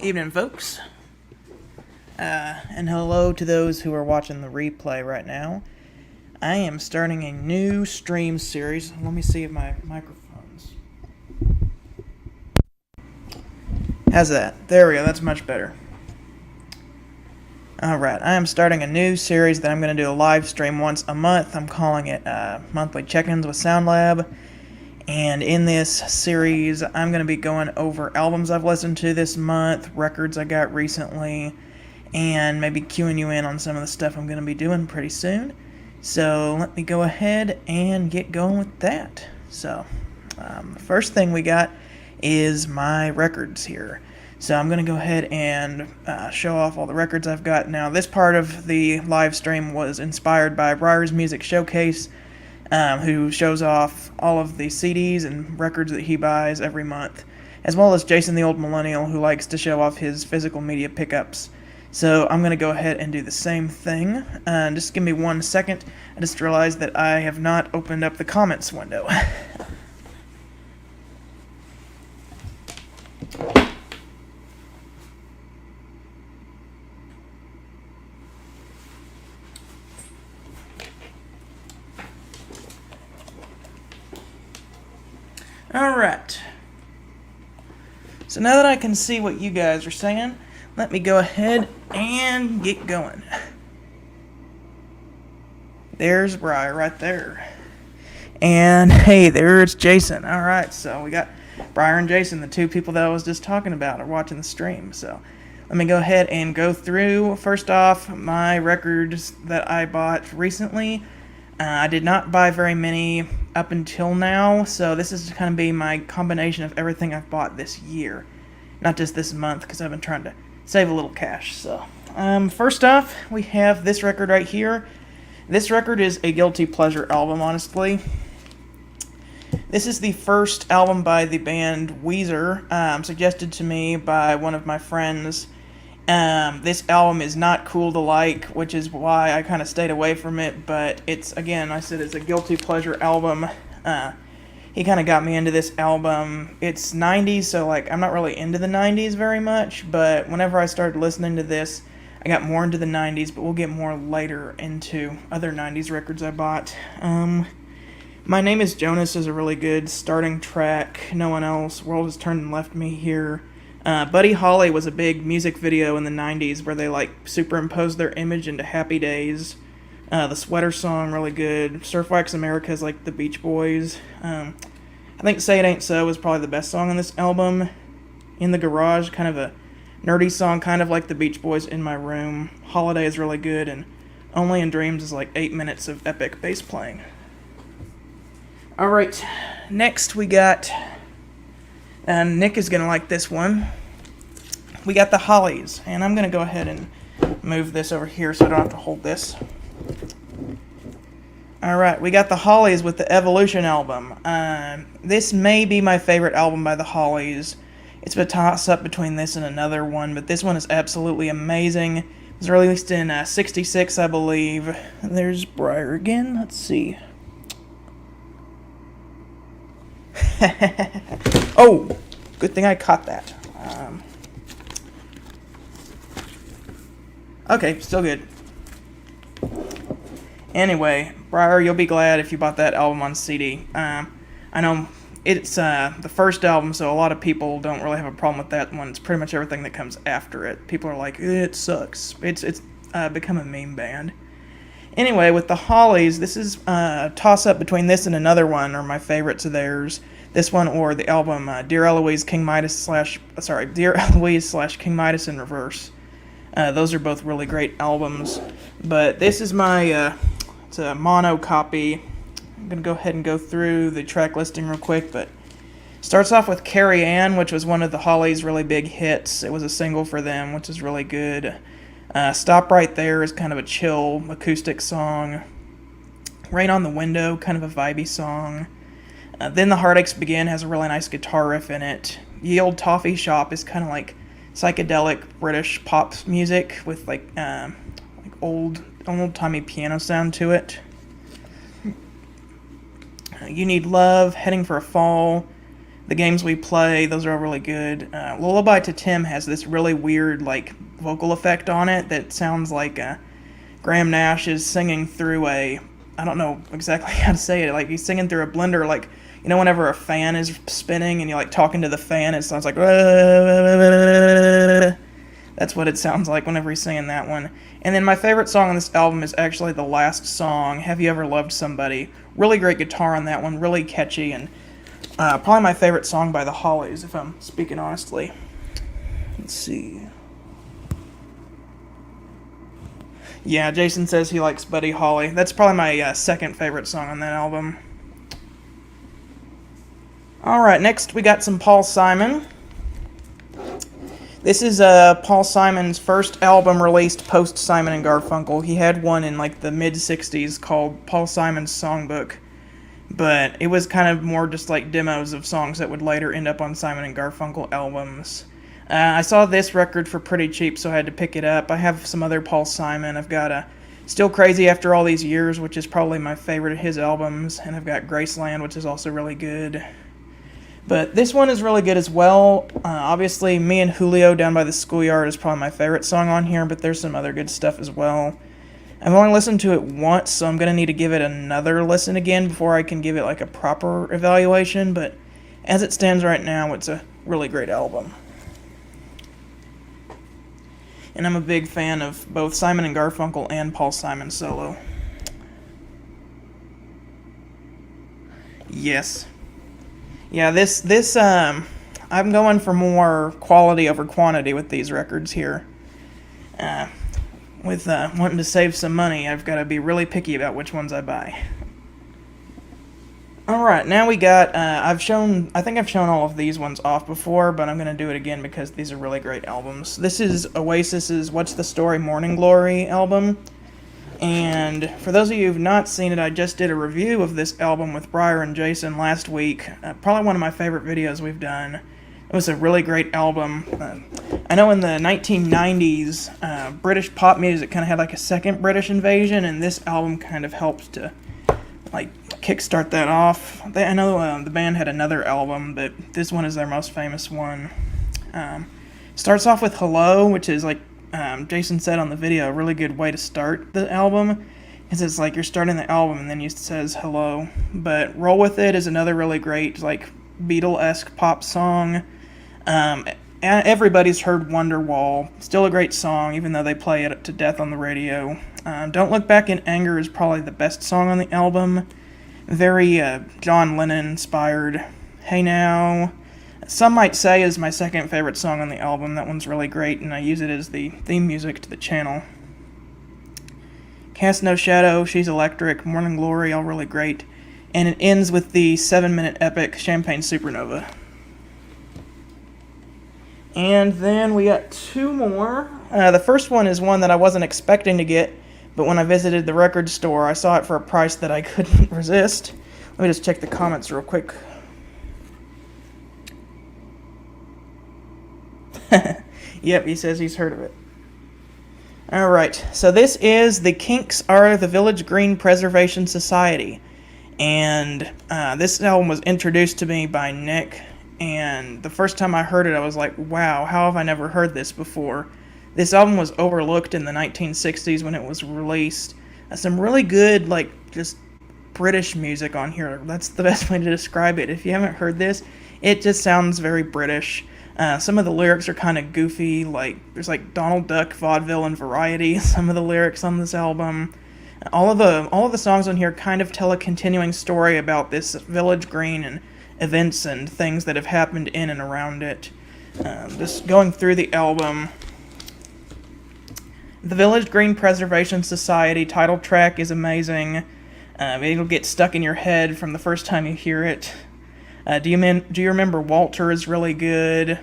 Evening, folks. And hello to those who are watching the replay right now. I am starting a new stream series. Let me see if my microphone's... How's that? There we go, that's much better. Alright, I am starting a new series that I'm going to do a live stream once a month. I'm calling it Monthly Check-ins with Soundlab. And in this series, I'm going to be going over albums I've listened to this month, records I got recently, and maybe cueing you in on some of the stuff I'm going to be doing pretty soon. So let me go ahead and get going with that. So the first thing we got is my records here. So I'm going to go ahead and show off all the records I've got. Now, this part of the live stream was inspired by Briar's Music Showcase, who shows off all of the CDs and records that he buys every month, as well as Jason the Old Millennial, who likes to show off his physical media pickups. So I'm going to go ahead and do the same thing. Just give me 1 second. I just realized that I have not opened up the comments window. Alright, so now that I can see what you guys are saying, let me go ahead and get going. There's Briar right there. And hey, there's Jason. Alright, so we got Briar and Jason, the two people that I was just talking about, are watching the stream. So let me go ahead and go through, first off, my records that I bought recently. I did not buy very many up until now, so this is going to be my combination of everything I've bought this year. Not just this month, because I've been trying to save a little cash. So, first off, we have this record right here. This record is a guilty pleasure album, honestly. This is the first album by the band Weezer, suggested to me by one of my friends. This album is not cool to like, which is why I kind of stayed away from it, but it's, again, I said it's a guilty pleasure album. He kind of got me into this album. It's 90s, so, like, I'm not really into the 90s very much, but whenever I started listening to this, I got more into the 90s, but we'll get more later into other 90s records I bought. My Name is Jonas is a really good starting track. No One Else, World Has Turned and Left Me Here. Buddy Holly was a big music video in the 90s where they, like, superimposed their image into Happy Days. The Sweater Song, really good. Surf Wax America is like the Beach Boys. I think Say It Ain't So is probably the best song on this album. In the Garage, kind of a nerdy song, kind of like the Beach Boys. In My Room. Holiday is really good, and Only in Dreams is like 8 minutes of epic bass playing. Alright, next we got... And Nick is going to like this one. We got the Hollies, and I'm going to go ahead and move this over here so I don't have to hold this. Alright, we got the Hollies with the Evolution album. This may be my favorite album by the Hollies. It's a toss-up between this and another one, but this one is absolutely amazing. It was released in '66, I believe. There's Briar again. Let's see. Oh, good thing I caught that. Okay, still good. Anyway, Briar, you'll be glad if you bought that album on CD. I know it's the first album, so a lot of people don't really have a problem with that one. It's pretty much everything that comes after it. People are like, it sucks. It's become a meme band. Anyway, with the Hollies, this is a toss-up between this and another one, or my favorites of theirs. This one or the album Dear Eloise King Midas Dear Eloise / King Midas in Reverse. Those are both really great albums. But this is my it's a mono copy. I'm gonna go ahead and go through the track listing real quick. But starts off with Carrie Ann, which was one of the Hollies' really big hits. It was a single for them, which is really good. Stop Right There is kind of a chill acoustic song. Rain on the Window, kind of a vibey song. Then The Heartaches Begin has a really nice guitar riff in it. Ye Old Toffee Shop is kind of like psychedelic British pop music with like old-timey piano sound to it. You Need Love, Heading for a Fall, The Games We Play, those are all really good. Lullaby to Tim has this really weird, like, vocal effect on it that sounds like Graham Nash is singing through I don't know exactly how to say it, like he's singing through a blender, like, you know, whenever a fan is spinning and you're, like, talking to the fan, it sounds like, that's what it sounds like whenever he's singing that one. And then my favorite song on this album is actually the last song, Have You Ever Loved Somebody? Really great guitar on that one, really catchy, and probably my favorite song by the Hollies, if I'm speaking honestly. Let's see. Yeah, Jason says he likes Buddy Holly. That's probably my second favorite song on that album. Alright, next we got some Paul Simon. This is Paul Simon's first album released post Simon and Garfunkel. He had one in like the mid-60s called Paul Simon's Songbook, but it was kind of more just like demos of songs that would later end up on Simon and Garfunkel albums. I saw this record for pretty cheap, so I had to pick it up. I have some other Paul Simon. I've got Still Crazy After All These Years, which is probably my favorite of his albums, and I've got Graceland, which is also really good. But this one is really good as well. Obviously, Me and Julio Down by the Schoolyard is probably my favorite song on here, but there's some other good stuff as well. I've only listened to it once, so I'm going to need to give it another listen again before I can give it like a proper evaluation, but as it stands right now, it's a really great album. And I'm a big fan of both Simon and Garfunkel and Paul Simon solo. Yes. Yeah, this I'm going for more quality over quantity with these records here. With wanting to save some money, I've got to be really picky about which ones I buy. Alright, now we got, I think I've shown all of these ones off before, but I'm going to do it again because these are really great albums. This is Oasis's What's the Story Morning Glory album. And for those of you who've not seen it, I just did a review of this album with Briar and Jason last week. Probably one of my favorite videos we've done. It was a really great album. I know in the 1990s, British pop music kind of had like a second British invasion, and this album kind of helped to like kickstart that off. I know the band had another album, but this one is their most famous one. Starts off with Hello, which is like Jason said on the video, a really good way to start the album, because it's like you're starting the album and then it says hello. But Roll With It is another really great, like, Beatle-esque pop song. Everybody's heard Wonderwall, still a great song, even though they play it to death on the radio. Don't Look Back in Anger is probably the best song on the album. Very John Lennon-inspired. Hey Now, some might say, is my second favorite song on the album. That one's really great, and I use it as the theme music to the channel. Cast No Shadow, She's Electric, Morning Glory, all really great. And it ends with the 7-minute epic Champagne Supernova. And then we got two more. The first one is one that I wasn't expecting to get, but when I visited the record store, I saw it for a price that I couldn't resist. Let me just check the comments real quick. Yep, he says he's heard of it. Alright, so this is The Kinks Are the Village Green Preservation Society. And this album was introduced to me by Nick, and the first time I heard it, I was like, wow, how have I never heard this before? This album was overlooked in the 1960s when it was released. Some really good, like, just British music on here. That's the best way to describe it. If you haven't heard this, it just sounds very British. Some of the lyrics are kind of goofy, like there's like Donald Duck, vaudeville, and variety. Some of the lyrics on this album, all of the songs on here kind of tell a continuing story about this village green and events and things that have happened in and around it. Just going through the album, the Village Green Preservation Society title track is amazing. It'll get stuck in your head from the first time you hear it. Do you remember Walter is really good.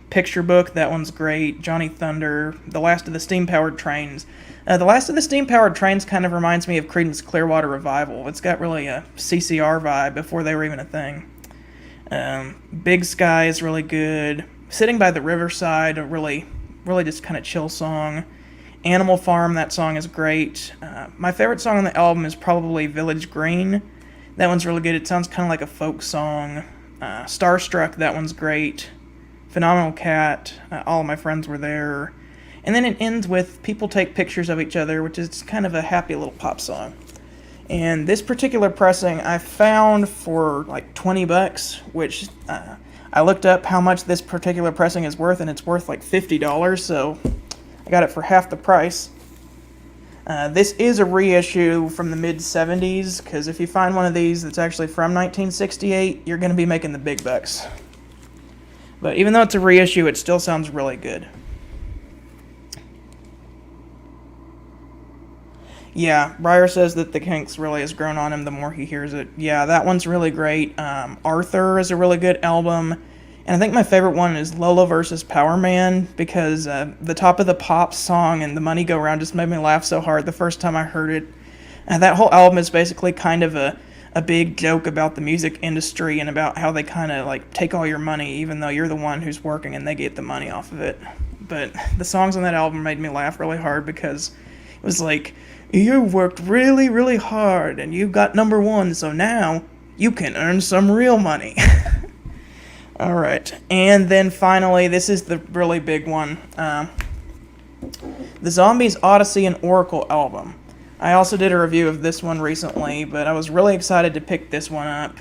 Picture Book, that one's great. Johnny Thunder, The Last of the Steam-Powered Trains. The Last of the Steam-Powered Trains kind of reminds me of Creedence Clearwater Revival. It's got really a CCR vibe before they were even a thing. Big Sky is really good. Sitting by the Riverside, a really just kind of chill song. Animal Farm, that song is great. My favorite song on the album is probably Village Green. That one's really good. It sounds kind of like a folk song. Starstruck, that one's great. Phenomenal Cat, all of my friends were there. And then it ends with People Take Pictures of Each Other, which is kind of a happy little pop song. And this particular pressing I found for like $20, which I looked up how much this particular pressing is worth, and it's worth like $50, so I got it for half the price. This is a reissue from the mid-70s, because if you find one of these that's actually from 1968, you're going to be making the big bucks. But even though it's a reissue, it still sounds really good. Yeah, Breyer says that the Kinks really has grown on him the more he hears it. Yeah, that one's really great. Arthur is a really good album. And I think my favorite one is Lola versus Power Man, because the Top of the Pops song and the Money Go Round just made me laugh so hard the first time I heard it. That whole album is basically kind of a big joke about the music industry and about how they kind of like take all your money even though you're the one who's working and they get the money off of it. But the songs on that album made me laugh really hard because it was like, you worked really, really hard and you got number one, so now you can earn some real money. Alright, and then finally, this is the really big one. The Zombies Odyssey and Oracle album. I also did a review of this one recently, but I was really excited to pick this one up.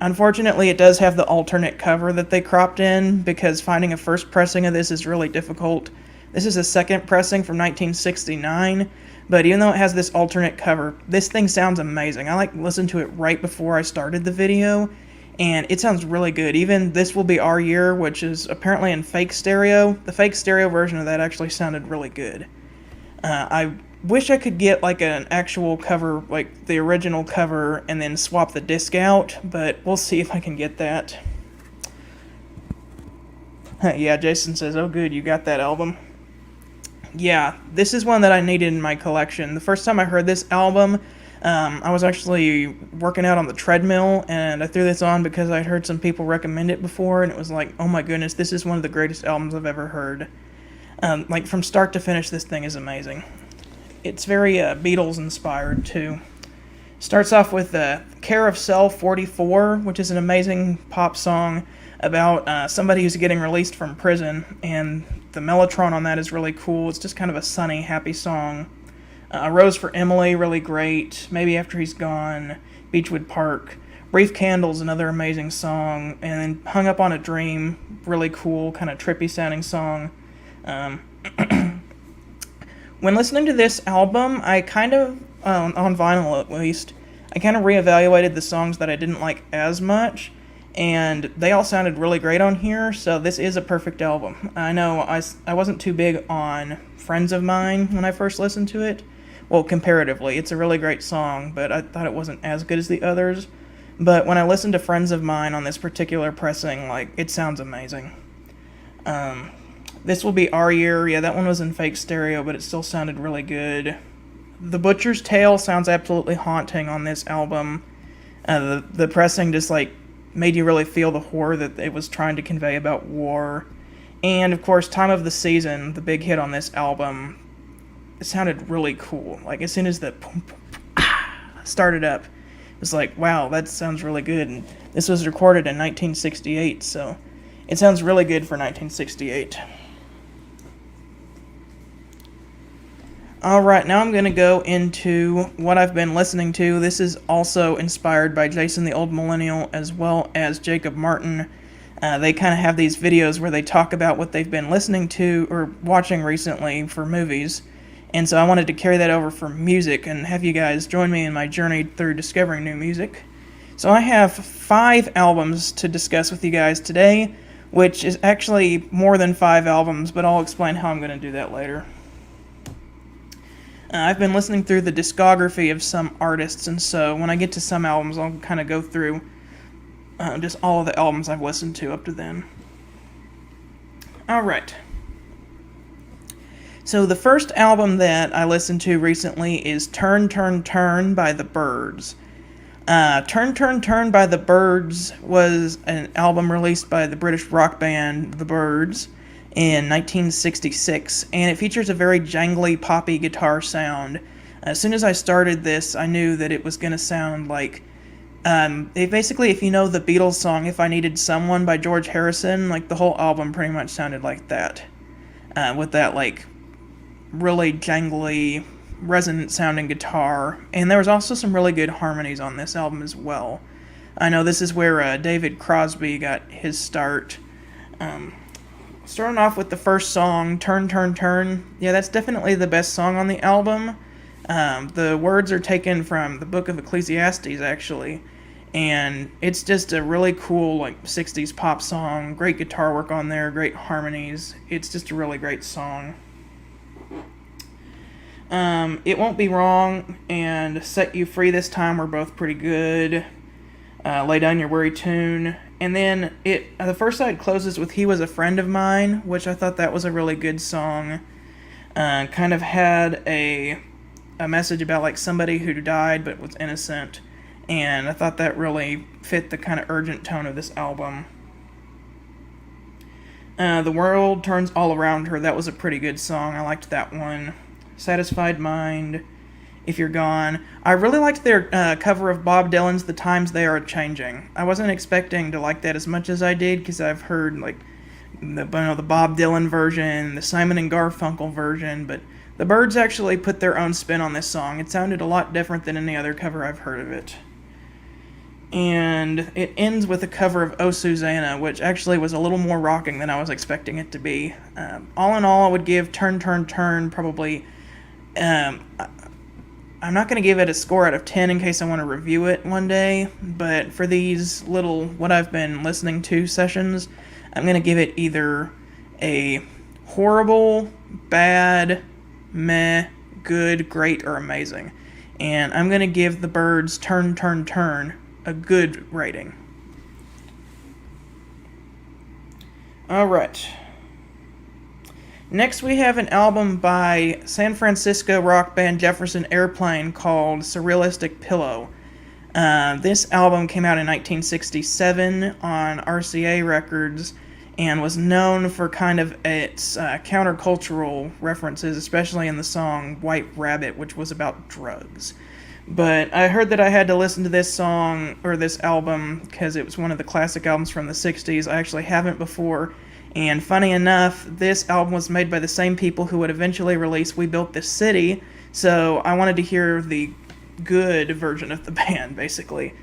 Unfortunately, it does have the alternate cover that they cropped in, because finding a first pressing of this is really difficult. This is a second pressing from 1969, but even though it has this alternate cover, this thing sounds amazing. I listened to it right before I started the video, and it sounds really good. Even This Will Be Our Year, which is apparently in fake stereo, the fake stereo version of that actually sounded really good. I wish I could get like an actual cover, like the original cover, and then swap the disc out, but we'll see if I can get that. Yeah, Jason says, oh good, you got that album. Yeah, this is one that I needed in my collection. The first time I heard this album, I was actually working out on the treadmill, and I threw this on because I'd heard some people recommend it before, and it was like, oh my goodness, this is one of the greatest albums I've ever heard. Like, from start to finish, this thing is amazing. It's very Beatles-inspired, too. Starts off with Care of Cell 44, which is an amazing pop song about somebody who's getting released from prison, and the mellotron on that is really cool. It's just kind of a sunny, happy song. A Rose for Emily, really great. Maybe After He's Gone. Beechwood Park. Brief Candles, another amazing song. And then Hung Up on a Dream, really cool, kind of trippy sounding song. When listening to this album, I kind of, on vinyl at least, I kind of reevaluated the songs that I didn't like as much, and they all sounded really great on here, so this is a perfect album. I know I wasn't too big on Friends of Mine when I first listened to it. Well, comparatively, it's a really great song, but I thought it wasn't as good as the others. But when I listened to Friends of Mine on this particular pressing, like, it sounds amazing. This Will Be Our Year, yeah, that one was in fake stereo, but it still sounded really good. The Butcher's Tale sounds absolutely haunting on this album. The pressing just, like, made you really feel the horror that it was trying to convey about war. And, of course, Time of the Season, the big hit on this album, it sounded really cool. Like, as soon as the started up, it was like, wow, that sounds really good. And this was recorded in 1968, so it sounds really good for 1968. Alright, now I'm going to go into what I've been listening to. This is also inspired by Jason the Old Millennial as well as Jacob Martin. They kind of have these videos where they talk about what they've been listening to or watching recently for movies. And so I wanted to carry that over for music and have you guys join me in my journey through discovering new music. So I have 5 albums to discuss with you guys today, which is actually more than 5 albums, but I'll explain how I'm going to do that later. I've been listening through the discography of some artists, and so when I get to some albums, I'll kind of go through just all of the albums I've listened to up to then. Alright. So the first album that I listened to recently is Turn, Turn, Turn by The Byrds. Turn, Turn, Turn by The Byrds was an album released by the British rock band The Byrds in 1966, and it features a very jangly, poppy guitar sound. As soon as I started this, I knew that it was going to sound like basically, if you know the Beatles song "If I Needed Someone" by George Harrison, like the whole album pretty much sounded like that, with that like really jangly, resonant sounding guitar. And there was also some really good harmonies on this album as well. I know this is where David Crosby got his start. Starting off with the first song, "Turn, Turn, Turn." Yeah, that's definitely the best song on the album. The words are taken from the Book of Ecclesiastes, actually. And it's just a really cool, like, 60s pop song. Great guitar work on there, great harmonies. It's just a really great song. "It Won't Be Wrong" and "Set You Free This Time" were both pretty good. "Lay Down Your Worry Tune." And then the first side closes with "He Was a Friend of Mine," which I thought that was a really good song. Kind of had a message about like somebody who died but was innocent. And I thought that really fit the kind of urgent tone of this album. "The World Turns All Around Her," that was a pretty good song. I liked that one. "Satisfied Mind," "If You're Gone." I really liked their cover of Bob Dylan's "The Times They Are Changing." I wasn't expecting to like that as much as I did, because I've heard like the Bob Dylan version, the Simon and Garfunkel version, but the Byrds actually put their own spin on this song. It sounded a lot different than any other cover I've heard of it. And it ends with a cover of "Oh Susanna," which actually was a little more rocking than I was expecting it to be. All in all, I would give "Turn, Turn, Turn" probably... I'm not going to give it a score out of 10 in case I want to review it one day, but for these little what I've been listening to sessions, I'm going to give it either a horrible, bad, meh, good, great, or amazing. And I'm going to give the Byrds' "Turn, Turn, Turn" a good rating. Alright. Next we have an album by San Francisco rock band Jefferson Airplane called "Surrealistic Pillow." This album came out in 1967 on RCA Records and was known for kind of its countercultural references, especially in the song "White Rabbit," which was about drugs. But I heard that I had to listen to this song, or this album, because it was one of the classic albums from the 60s. I actually haven't before. And funny enough, this album was made by the same people who would eventually release "We Built This City." So I wanted to hear the good version of the band, basically.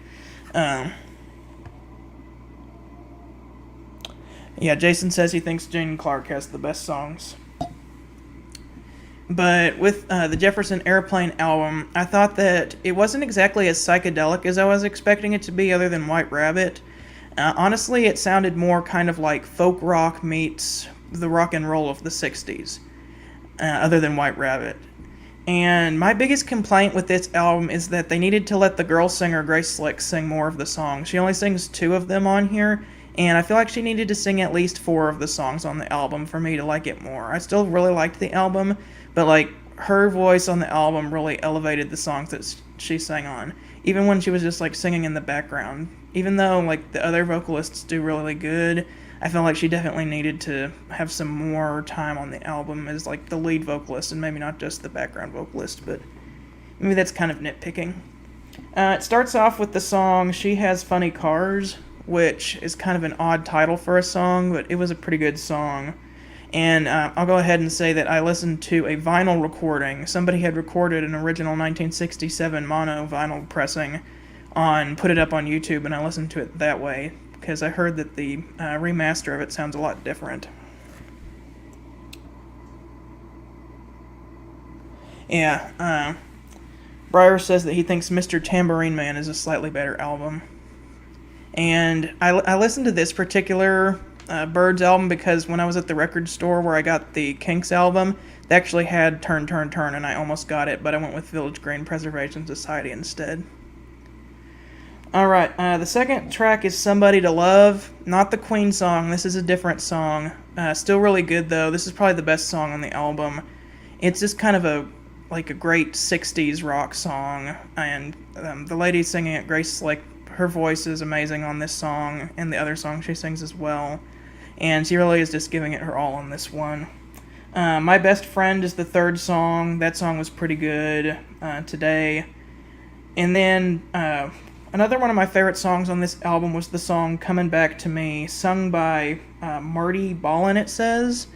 Yeah, Jason says he thinks Gene Clark has the best songs. But with the Jefferson Airplane album, I thought that it wasn't exactly as psychedelic as I was expecting it to be, other than "White Rabbit." Honestly, it sounded more kind of like folk rock meets the rock and roll of the 60s, other than "White Rabbit." And my biggest complaint with this album is that they needed to let the girl singer Grace Slick sing more of the songs. She only sings 2 of them on here, and I feel like she needed to sing at least 4 of the songs on the album for me to like it more. I still really liked the album, but like her voice on the album really elevated the songs that she sang on, even when she was just like singing in the background. Even though like the other vocalists do really good, I felt like she definitely needed to have some more time on the album as like the lead vocalist, and maybe not just the background vocalist, but maybe that's kind of nitpicking. It starts off with the song "She Has Funny Cars," which is kind of an odd title for a song, but it was a pretty good song. And I'll go ahead and say that I listened to a vinyl recording. Somebody had recorded an original 1967 mono vinyl pressing put it up on YouTube, and I listened to it that way, because I heard that the remaster of it sounds a lot different. Yeah, Breyer says that he thinks Mr. Tambourine Man is a slightly better album. And I listened to this particular Byrds album because when I was at the record store where I got the Kinks album, they actually had "Turn, Turn, Turn," and I almost got it, but I went with Village Green Preservation Society instead. Alright, the second track is "Somebody to Love." Not the Queen song, this is a different song. Still really good though. This is probably the best song on the album. It's just kind of a great 60s rock song, and the lady singing it, Grace Slick, her voice is amazing on this song, and the other song she sings as well. And she really is just giving it her all on this one. My Best Friend is the third song. That song was pretty good today. And then another one of my favorite songs on this album was the song Coming Back to Me, sung by Marty Ballin, it says.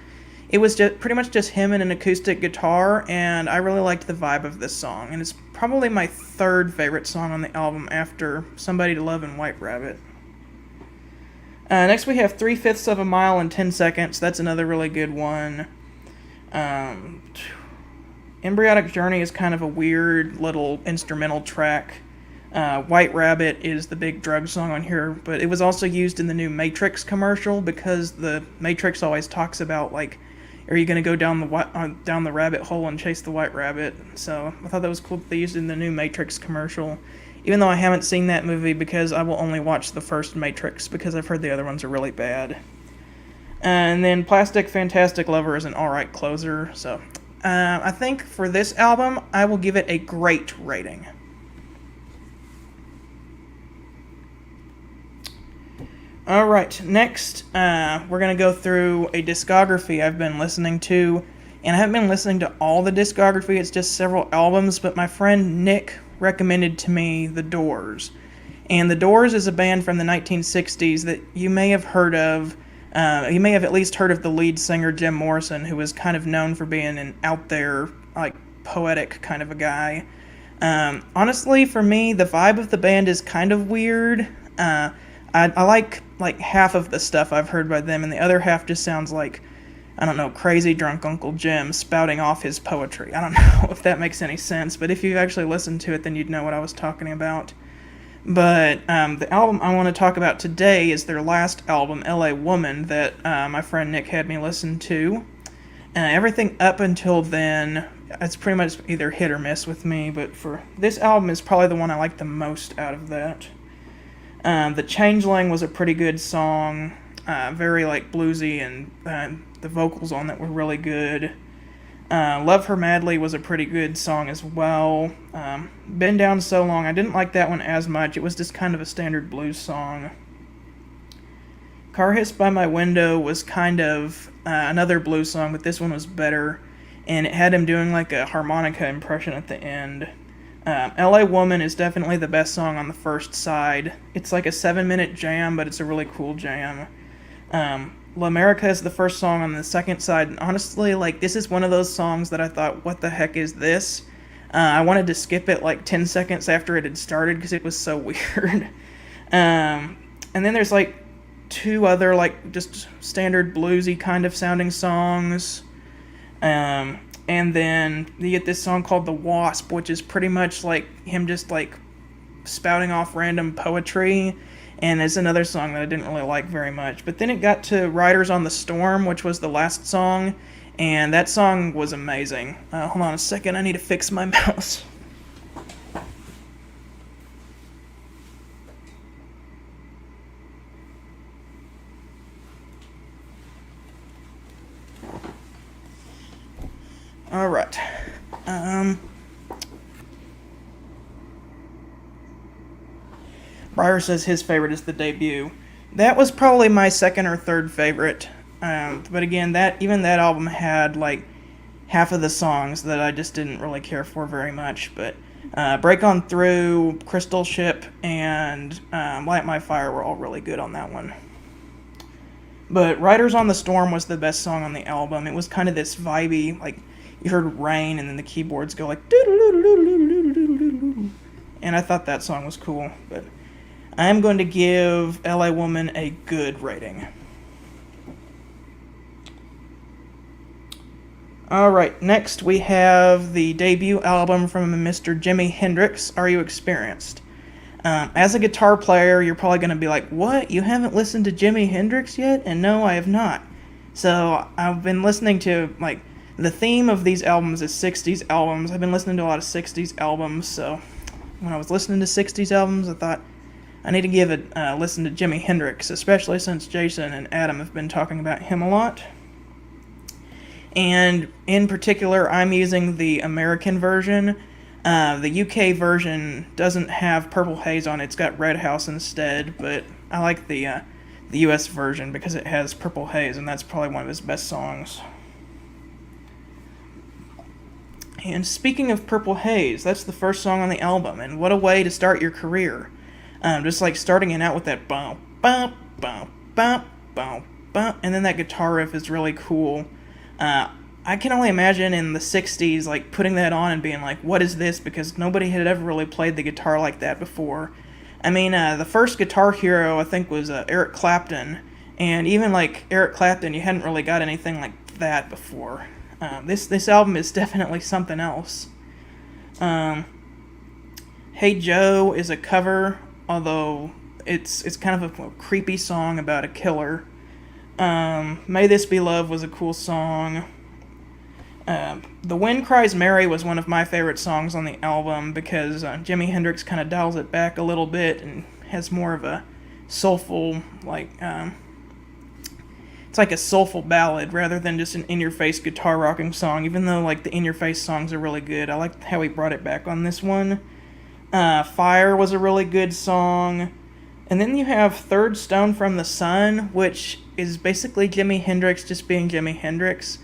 It was just pretty much just him and an acoustic guitar, and I really liked the vibe of this song. And it's probably my third favorite song on the album after Somebody to Love and White Rabbit. Next we have 3/5 of a Mile in 10 Seconds. That's another really good one. Embryonic Journey is kind of a weird little instrumental track. White Rabbit is the big drug song on here, but it was also used in the new Matrix commercial because the Matrix always talks about, like, are you going to go down the rabbit hole and chase the white rabbit? So I thought that was cool that they used it in the new Matrix commercial, even though I haven't seen that movie because I will only watch the first Matrix because I've heard the other ones are really bad. And then Plastic Fantastic Lover is an alright closer, so I think for this album, I will give it a great rating. Alright, next, we're going to go through a discography I've been listening to, and I haven't been listening to all the discography, it's just several albums, but my friend Nick recommended to me The Doors. And The Doors is a band from the 1960s that you may have heard of. You may have at least heard of the lead singer, Jim Morrison, who was kind of known for being an out there, like, poetic kind of a guy. Honestly, for me, the vibe of the band is kind of weird. I like half of the stuff I've heard by them, and the other half just sounds like, I don't know, crazy drunk Uncle Jim spouting off his poetry. I don't know if that makes any sense, but if you've actually listened to it, then you'd know what I was talking about. But the album I want to talk about today is their last album, L.A. Woman, that my friend Nick had me listen to. Everything up until then, it's pretty much either hit or miss with me, but for this album is probably the one I like the most out of that. The Changeling was a pretty good song, very like bluesy, and the vocals on that were really good. Love Her Madly was a pretty good song as well. Been Down So Long, I didn't like that one as much. It was just kind of a standard blues song. Car Hissed by My Window was kind of another blues song, but this one was better. And it had him doing like a harmonica impression at the end. L.A. Woman is definitely the best song on the first side. It's like a 7-minute jam, but it's a really cool jam. L'America is the first song on the second side, and honestly, like, this is one of those songs that I thought, what the heck is this? I wanted to skip it like 10 seconds after it had started because it was so weird. And then there's like two other like just standard bluesy kind of sounding songs. And then you get this song called The Wasp, which is pretty much like him just like spouting off random poetry. And it's another song that I didn't really like very much. But then it got to Riders on the Storm, which was the last song. And that song was amazing. Hold on a second, I need to fix my mouse. Alright. Breyer says his favorite is the debut. That was probably my second or third favorite. But again, even that album had like half of the songs that I just didn't really care for very much. But Break On Through, Crystal Ship, and Light My Fire were all really good on that one. But Riders on the Storm was the best song on the album. It was kind of this vibey, like you heard rain and then the keyboards go like and I thought that song was cool. But I'm going to give L.A. Woman a good rating. Alright, next we have the debut album from Mr. Jimi Hendrix, Are You Experienced? As a guitar player, you're probably going to be like, what? You haven't listened to Jimi Hendrix yet? And no, I have not. So I've been listening to, like, the theme of these albums is 60s albums. I've been listening to a lot of 60s albums, so when I was listening to 60s albums, I thought I need to give it a listen to Jimi Hendrix, especially since Jason and Adam have been talking about him a lot. And in particular, I'm using the American version. The UK version doesn't have Purple Haze on it. It's got Red House instead, but I like the US version because it has Purple Haze, and that's probably one of his best songs. And speaking of Purple Haze, that's the first song on the album, and what a way to start your career. Just like starting it out with that bump, bump, bump, bump, bump, bump, and then that guitar riff is really cool. I can only imagine in the 60s, like, putting that on and being like, what is this? Because nobody had ever really played the guitar like that before. I mean, the first Guitar Hero, I think, was Eric Clapton, and even, like, Eric Clapton, you hadn't really got anything like that before. This album is definitely something else. Hey Joe is a cover, although it's kind of a creepy song about a killer. May This Be Love was a cool song. The Wind Cries Mary was one of my favorite songs on the album because Jimi Hendrix kind of dials it back a little bit and has more of a soulful, like, it's like a soulful ballad rather than just an in-your-face guitar rocking song, even though, like, the in-your-face songs are really good. I like how he brought it back on this one. Fire was a really good song. And then you have Third Stone from the Sun, which is basically Jimi Hendrix just being Jimi Hendrix.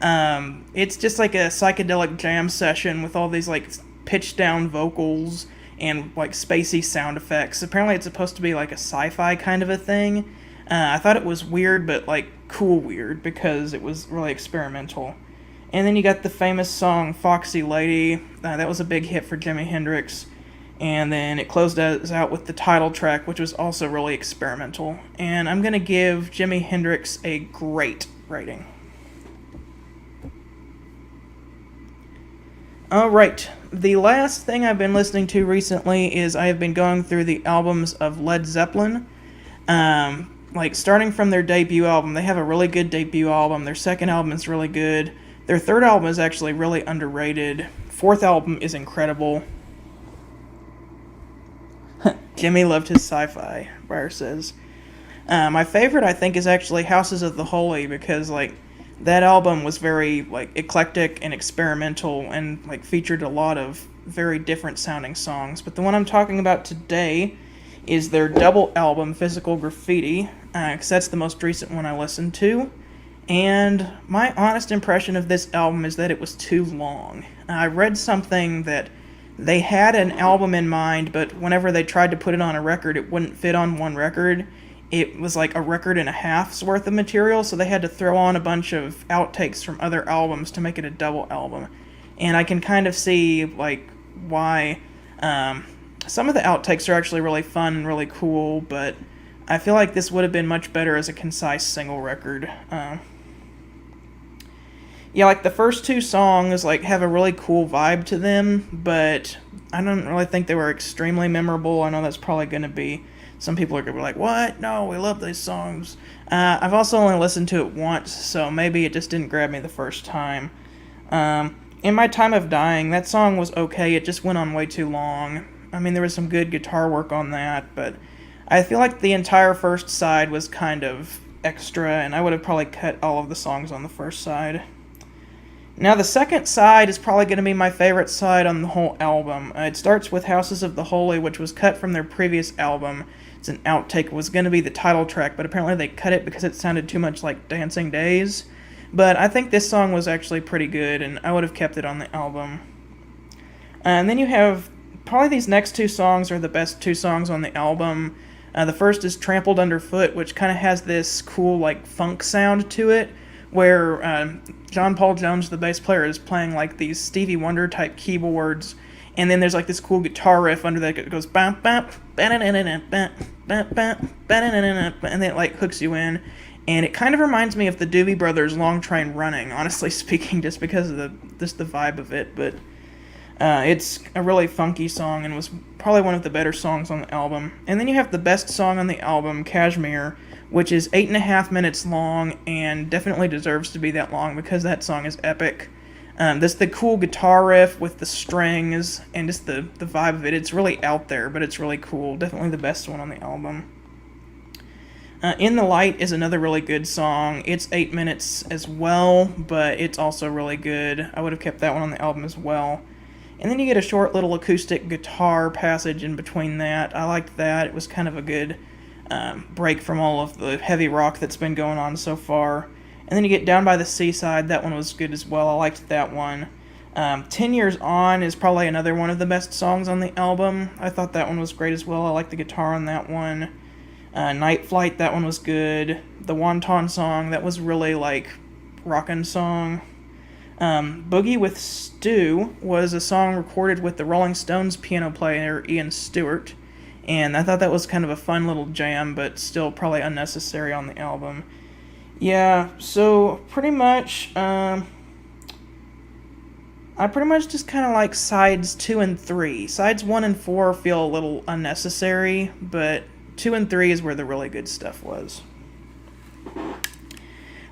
It's just like a psychedelic jam session with all these, like, pitched down vocals and, like, spacey sound effects. Apparently it's supposed to be like a sci-fi kind of a thing. I thought it was weird, but, like, cool weird, because it was really experimental. And then you got the famous song Foxy Lady. That was a big hit for Jimi Hendrix. And then it closed us out with the title track, which was also really experimental. And I'm going to give Jimi Hendrix a great rating. Alright, the last thing I've been listening to recently is I have been going through the albums of Led Zeppelin. Like, starting from their debut album, they have a really good debut album. Their second album is really good. Their third album is actually really underrated. Fourth album is incredible. Jimmy loved his sci-fi, Briar says. My favorite, I think, is actually Houses of the Holy, because, like, that album was very, like, eclectic and experimental and, like, featured a lot of very different sounding songs. But the one I'm talking about today is their double album, Physical Graffiti, because that's the most recent one I listened to. And my honest impression of this album is that it was too long. I read something that they had an album in mind, but whenever they tried to put it on a record, it wouldn't fit on one record. It was like a record and a half's worth of material, so they had to throw on a bunch of outtakes from other albums to make it a double album. And I can kind of see, like, why some of the outtakes are actually really fun and really cool, but I feel like this would have been much better as a concise single record. Yeah, like, the first two songs, like, have a really cool vibe to them, but I don't really think they were extremely memorable. I know that's probably going to be, some people are going to be like, what? No, we love these songs. I've also only listened to it once, so maybe it just didn't grab me the first time. In My Time of Dying, that song was okay, it just went on way too long. I mean, there was some good guitar work on that, but I feel like the entire first side was kind of extra, and I would have probably cut all of the songs on the first side. Now, the second side is probably going to be my favorite side on the whole album. It starts with Houses of the Holy, which was cut from their previous album. It's an outtake. It was going to be the title track, but apparently they cut it because it sounded too much like Dancing Days. But I think this song was actually pretty good, and I would have kept it on the album. And then you have, probably these next two songs are the best two songs on the album. The first is Trampled Underfoot, which kind of has this cool, like, funk sound to it, where John Paul Jones, the bass player, is playing, like, these Stevie Wonder type keyboards, and then there's, like, this cool guitar riff under that. It goes bam bam bam bam bam, and then it, like, hooks you in, and it kind of reminds me of the Doobie Brothers' Long Train Running, honestly speaking, just because of the vibe of it. But it's a really funky song and was probably one of the better songs on the album. And then you have the best song on the album, Kashmir, which is 8.5 minutes long and definitely deserves to be that long because that song is epic. This the cool guitar riff with the strings and just the vibe of it. It's really out there, but it's really cool. Definitely the best one on the album. In the Light is another really good song. It's 8 minutes as well, but it's also really good. I would have kept that one on the album as well. And then you get a short little acoustic guitar passage in between that. I liked that. It was kind of a good break from all of the heavy rock that's been going on so far. And then you get Down by the Seaside. That one was good as well. I liked that one. 10 Years On is probably another one of the best songs on the album. I thought that one was great as well. I like the guitar on that one. Night Flight, that one was good. The Wonton song, that was really like rockin' song. Boogie with Stu was a song recorded with the Rolling Stones piano player Ian Stewart, and I thought that was kind of a fun little jam, but still probably unnecessary on the album. Yeah, so pretty much, I pretty much just kind of like sides 2 and 3. Sides 1 and 4 feel a little unnecessary, but 2 and 3 is where the really good stuff was.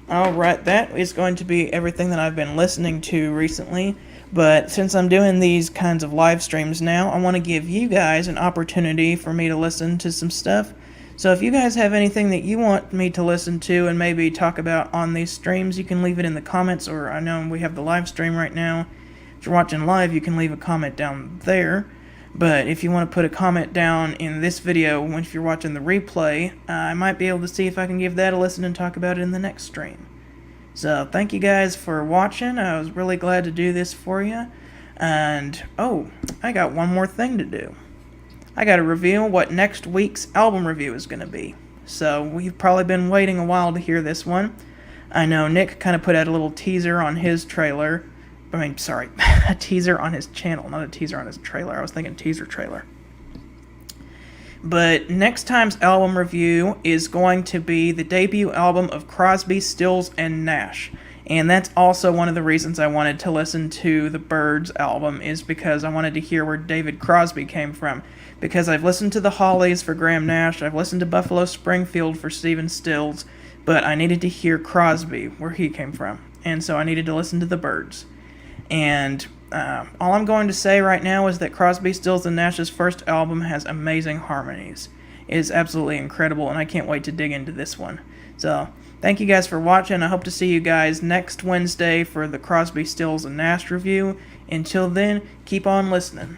Alright, that is going to be everything that I've been listening to recently, but since I'm doing these kinds of live streams now, I want to give you guys an opportunity for me to listen to some stuff. So if you guys have anything that you want me to listen to and maybe talk about on these streams, you can leave it in the comments, or I know we have the live stream right now. If you're watching live, you can leave a comment down there. But if you want to put a comment down in this video, if you're watching the replay, I might be able to see if I can give that a listen and talk about it in the next stream. So thank you guys for watching. I was really glad to do this for you. And, oh, I got one more thing to do. I got to reveal what next week's album review is going to be. So we've probably been waiting a while to hear this one. I know Nick kind of put out a little teaser on his trailer. A teaser on his channel, not a teaser on his trailer. I was thinking teaser trailer. But next time's album review is going to be the debut album of Crosby, Stills, and Nash. And that's also one of the reasons I wanted to listen to the Byrds album, is because I wanted to hear where David Crosby came from. Because I've listened to the Hollies for Graham Nash, I've listened to Buffalo Springfield for Stephen Stills, but I needed to hear Crosby, where he came from. And so I needed to listen to the Byrds. And all I'm going to say right now is that Crosby, Stills, and Nash's first album has amazing harmonies. It is absolutely incredible, and I can't wait to dig into this one. So, thank you guys for watching. I hope to see you guys next Wednesday for the Crosby, Stills, and Nash review. Until then, keep on listening.